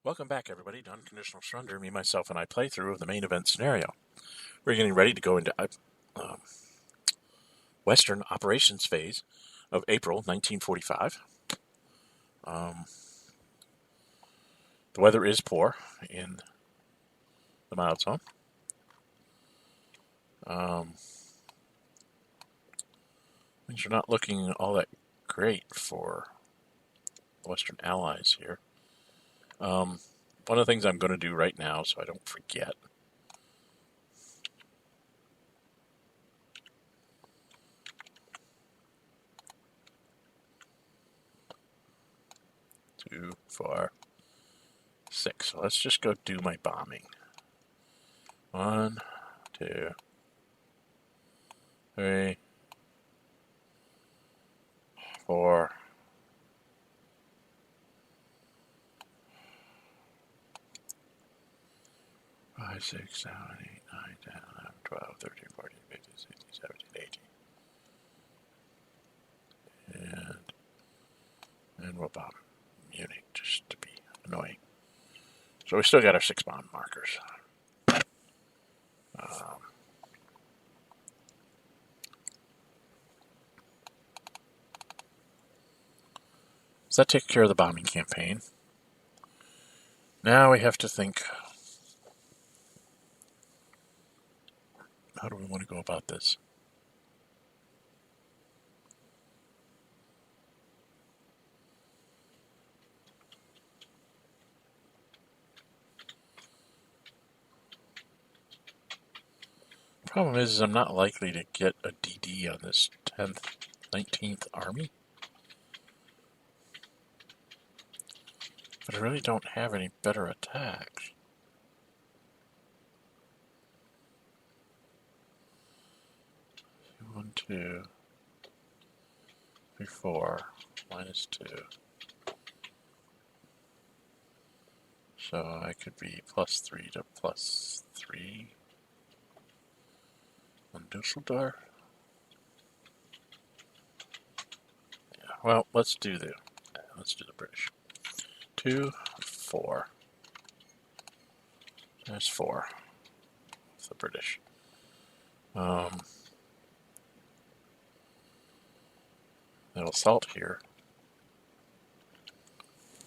Welcome back, everybody, to Unconditional Surrender, me, myself, and I playthrough of the main event scenario. We're getting ready to go into Western Operations Phase of April 1945. The weather is poor in the mild zone. Things are not looking all that great for Western allies here. One of the things I'm going to do right now, so I don't forget, two, four, six. So let's just go do my bombing. 1, 2, 3, 4, 5, 6, 7, 8, 9, 10, 11, 12, 13, 14, 15, 16, 17, 18. And we'll bomb Munich just to be annoying. So we still got our 6 bomb markers. So that takes care of the bombing campaign. Now we have to think, how do we want to go about this? Problem is I'm not likely to get a DD on this 10th, 19th Army. But I really don't have any better attacks. One, 2, 3, 4, -2. So I could be +3 to +3 on Dusseldorf. Yeah, well, let's do the British. 2, 4. There's 4. It's the British. They'll assault here.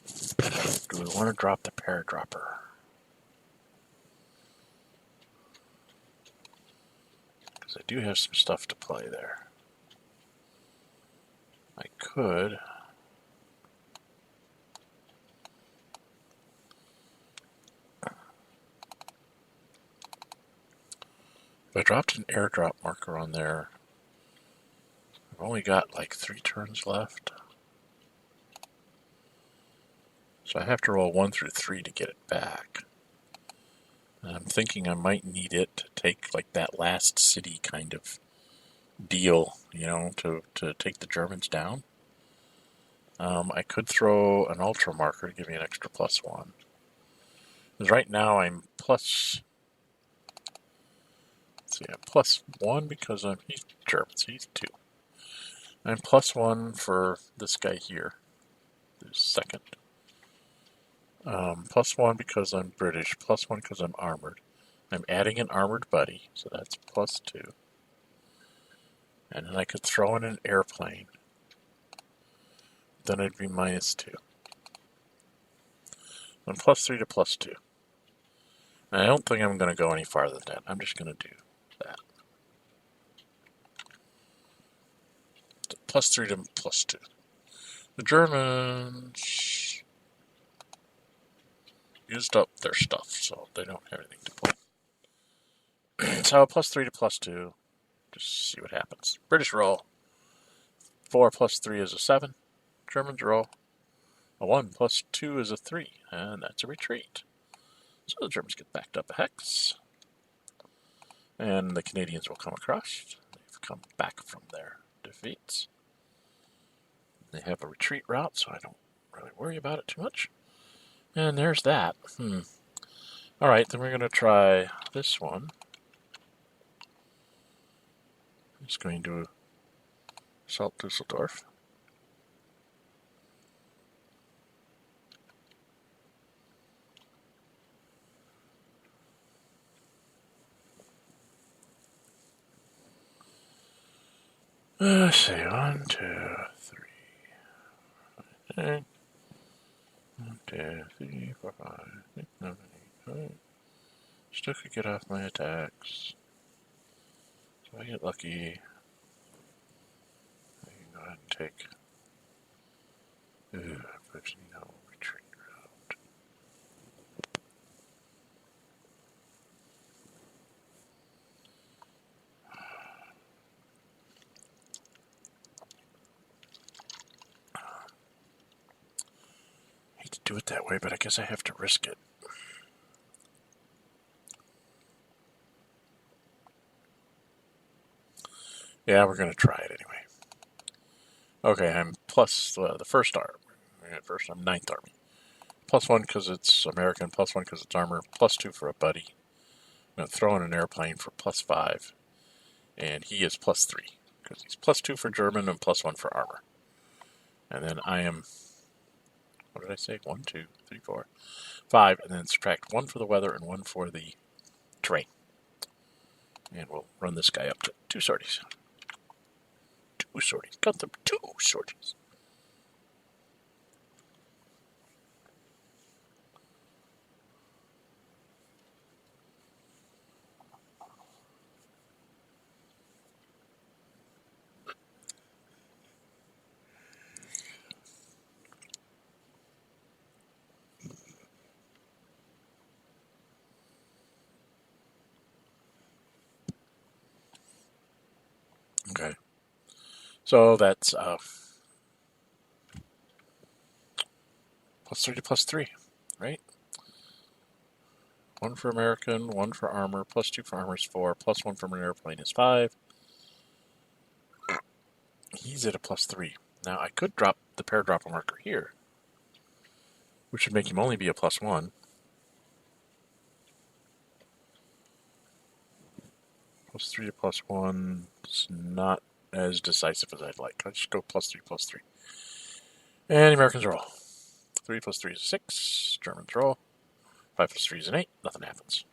Do we want to drop the paradropper? Because I do have some stuff to play there. I could. If I dropped an airdrop marker on there, I've only got like 3 turns left. So I have to roll 1 through 3 to get it back. And I'm thinking I might need it to take like that last city kind of deal, you know, to take the Germans down. I could throw an ultra marker to give me an extra +1. Because right now I'm plus... Let's see, I'm +1 because he's German, so he's 2. I'm +1 for this guy here, the second. +1 because I'm British, +1 because I'm armored. I'm adding an armored buddy, so that's +2. And then I could throw in an airplane. Then it'd be -2. I'm +3 to +2. And I don't think I'm going to go any farther than that. I'm just going to do that. So +3 to +2. The Germans used up their stuff, so they don't have anything to play. So +3 to +2. Just see what happens. British roll. 4 + 3 is a 7. Germans roll. A 1 + 2 is a 3. And that's a retreat. So the Germans get backed up a hex. And the Canadians will come across. They've come back from their defeats. They have a retreat route, so I don't really worry about it too much. And there's that. Alright, then we're going to try this one. I'm just going to assault Dusseldorf. Let's see, 1, 2, 3. Okay. 1, 2, 3, 4, 5, 6, 7, 8, 9. Still could get off my attacks. So I get lucky. I can go ahead and take. But no retreat route. I hate to do it that way, but I guess I have to risk it. Yeah, we're going to try it anyway. Okay, I'm plus the first arm. First, I'm 9th Army. +1 because it's American, +1 because it's armor, +2 for a buddy. I'm going to throw in an airplane for +5. And he is +3 because he's +2 for German and +1 for armor. And then I am, what did I say? 1, 2, 3, 4, 5. And then subtract 1 for the weather and 1 for the terrain. And we'll run this guy up to 2 sorties. 2 sorties. Count them, 2 sorties. Okay. So that's +3 to +3, right? 1 for American, 1 for armor, +2 for armor is 4, +1 from an airplane is 5. He's at a +3. Now I could drop the pair dropper marker here, which would make him only be a +1. +3 to +1 is not as decisive as I'd like. Let's just go +3, +3. And the Americans roll. 3 + 3 is 6. Germans roll. 5 + 3 is an 8. Nothing happens.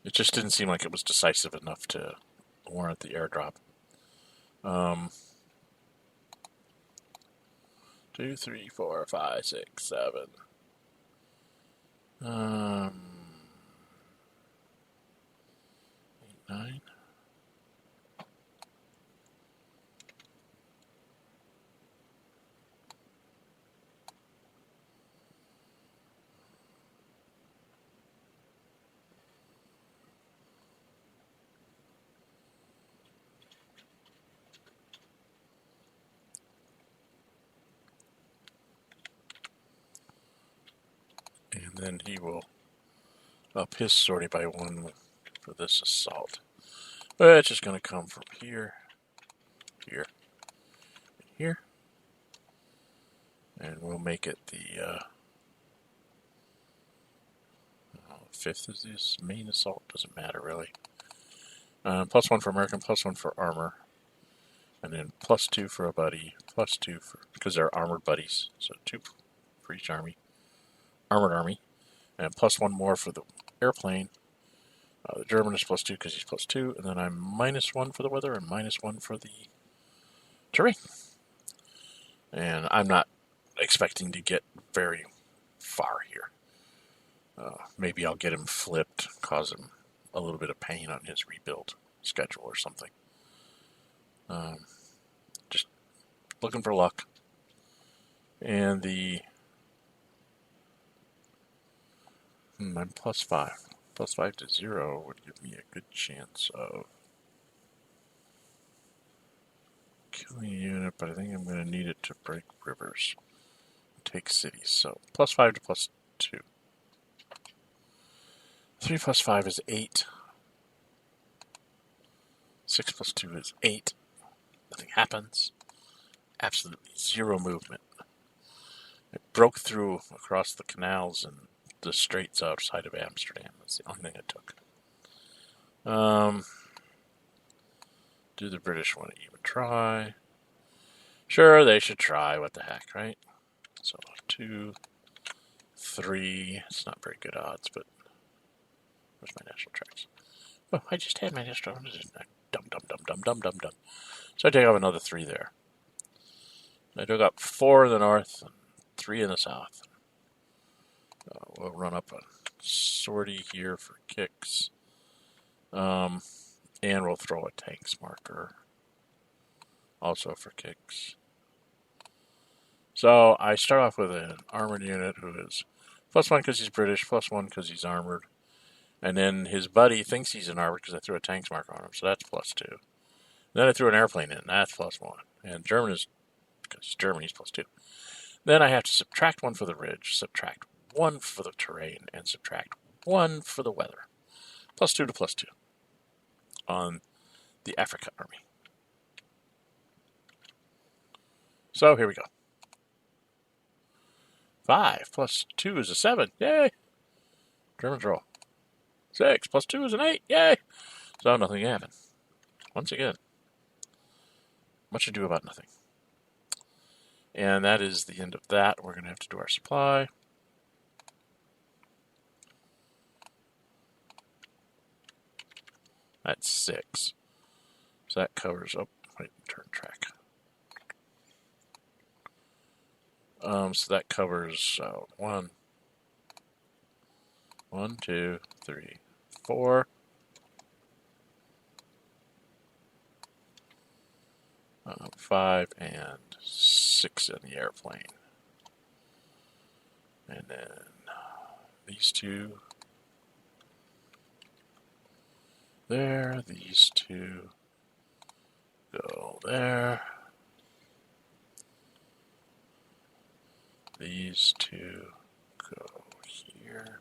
It just didn't seem like it was decisive enough to warrant the airdrop. 2, 3, 4, 5, 6, 7. 8, 9. And then he will up his sortie by 1 for this assault. But it's just going to come from here, here, and here. And we'll make it the 5th is this main assault. Doesn't matter really. +1 for American, +1 for armor. And then +2 for a buddy, +2 for, because they're armored buddies. So 2 for each army. Armored army. And +1 more for the airplane. The German is +2 because he's +2. And then I'm -1 for the weather and -1 for the terrain. And I'm not expecting to get very far here. Maybe I'll get him flipped, cause him a little bit of pain on his rebuild schedule or something. Just looking for luck. And the I'm +5. +5 to 0 would give me a good chance of killing a unit, but I think I'm going to need it to break rivers, take cities. So +5 to +2. 3 + 5 is 8. 6 + 2 is 8. Nothing happens. Absolutely 0 movement. It broke through across the canals and the straits outside of Amsterdam. That's the only thing it took. Do the British want to even try? Sure, they should try. What the heck, right? So 2, 3. It's not very good odds, but where's my national tracks? Oh, I just had my distro. Dumb. So I take off another 3 there. I took up 4 in the north and 3 in the south. We'll run up a sortie here for kicks. And we'll throw a tanks marker also for kicks. So I start off with an armored unit who is +1 because he's British, +1 because he's armored. And then his buddy thinks he's an armored because I threw a tanks marker on him, so that's +2. And then I threw an airplane in, that's +1. And German is, because he's German, he's +2. Then I have to subtract 1 for the ridge, subtract 1 for the terrain, and subtract 1 for the weather. +2 to +2 on the Africa army. So here we go. 5 plus 2 is a 7. Yay! Germans roll. 6 plus 2 is an 8. Yay! So nothing happened. Once again, much ado about nothing. And that is the end of that. We're going to have to do our supply. That's 6. So that covers... Oh, wait, turn track. So that covers 1, 2, 3, 4. 5 and 6 in the airplane. And then these 2 there, these 2 go there. These 2 go here.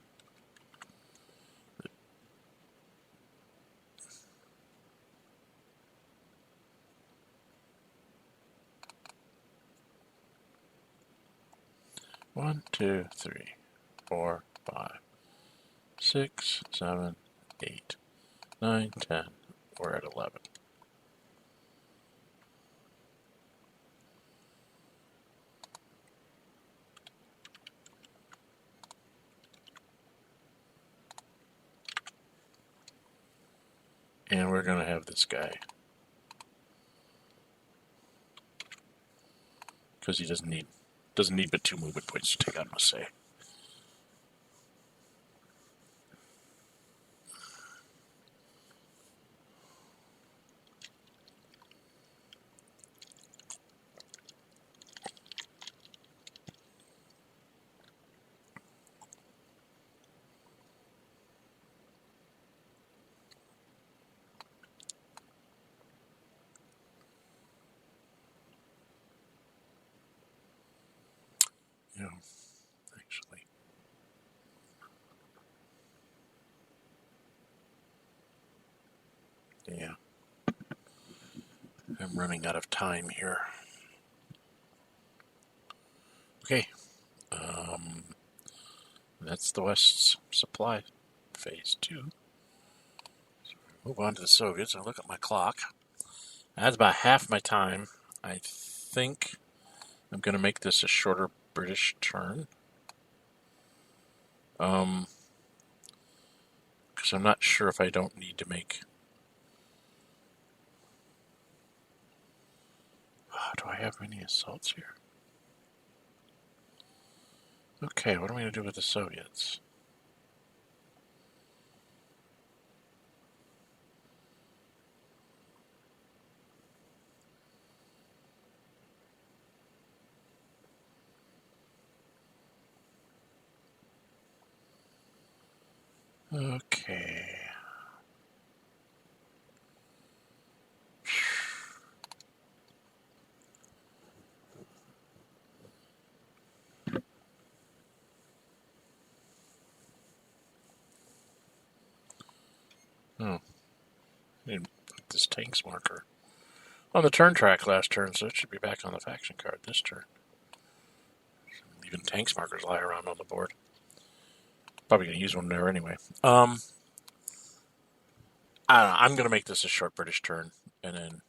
One, 2, 3, 4, 5, 6, 7, 8, 9, 10. We're at 11. And we're going to have this guy, because he doesn't need but 2 movement points to take out Marseille. You know, actually. Yeah. I'm running out of time here. Okay. That's the West's supply phase 2. So move on to the Soviets. I look at my clock. That's about half my time. I think I'm going to make this a shorter British turn. Because I'm not sure if I don't need to make... do I have any assaults here? Okay, what am I going to do with the Soviets? Okay. Oh, I didn't put this tanks marker on the turn track last turn, so it should be back on the faction card this turn. Even tanks markers lie around on the board. Probably going to use one there anyway. I don't know. I'm going to make this a short British turn, and then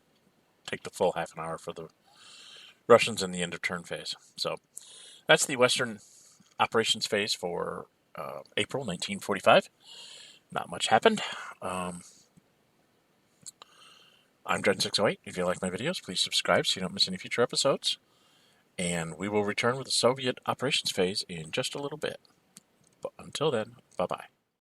take the full half an hour for the Russians in the end of turn phase. So that's the Western operations phase for April 1945. Not much happened. I'm Dren608. If you like my videos, please subscribe so you don't miss any future episodes. And we will return with the Soviet operations phase in just a little bit. But until then, bye-bye.